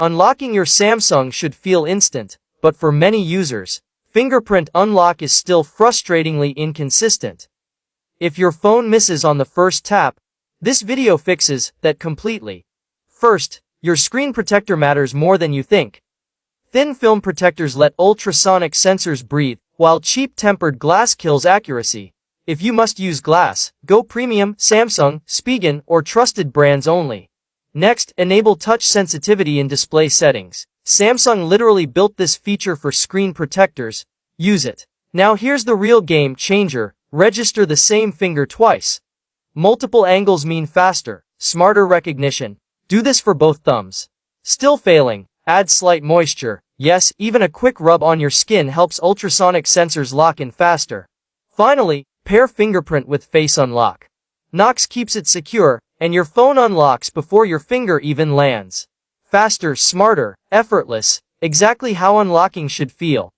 Unlocking your Samsung should feel instant, but for many users, fingerprint unlock is still frustratingly inconsistent. If your phone misses on the first tap, this video fixes that completely. First, your screen protector matters more than you think. Thin film protectors let ultrasonic sensors breathe, while cheap tempered glass kills accuracy. If you must use glass, go premium, Samsung, Spigen, or trusted brands only. Next, enable touch sensitivity in display settings. Samsung literally built this feature for screen protectors. Use it. Now here's the real game changer. Register the same finger twice. Multiple angles mean faster, smarter recognition. Do this for both thumbs. Still failing? Add slight moisture. Yes, even a quick rub on your skin helps ultrasonic sensors lock in faster. Finally, pair fingerprint with face unlock. Knox keeps it secure, and your phone unlocks before your finger even lands. Faster, smarter, effortless, exactly how unlocking should feel.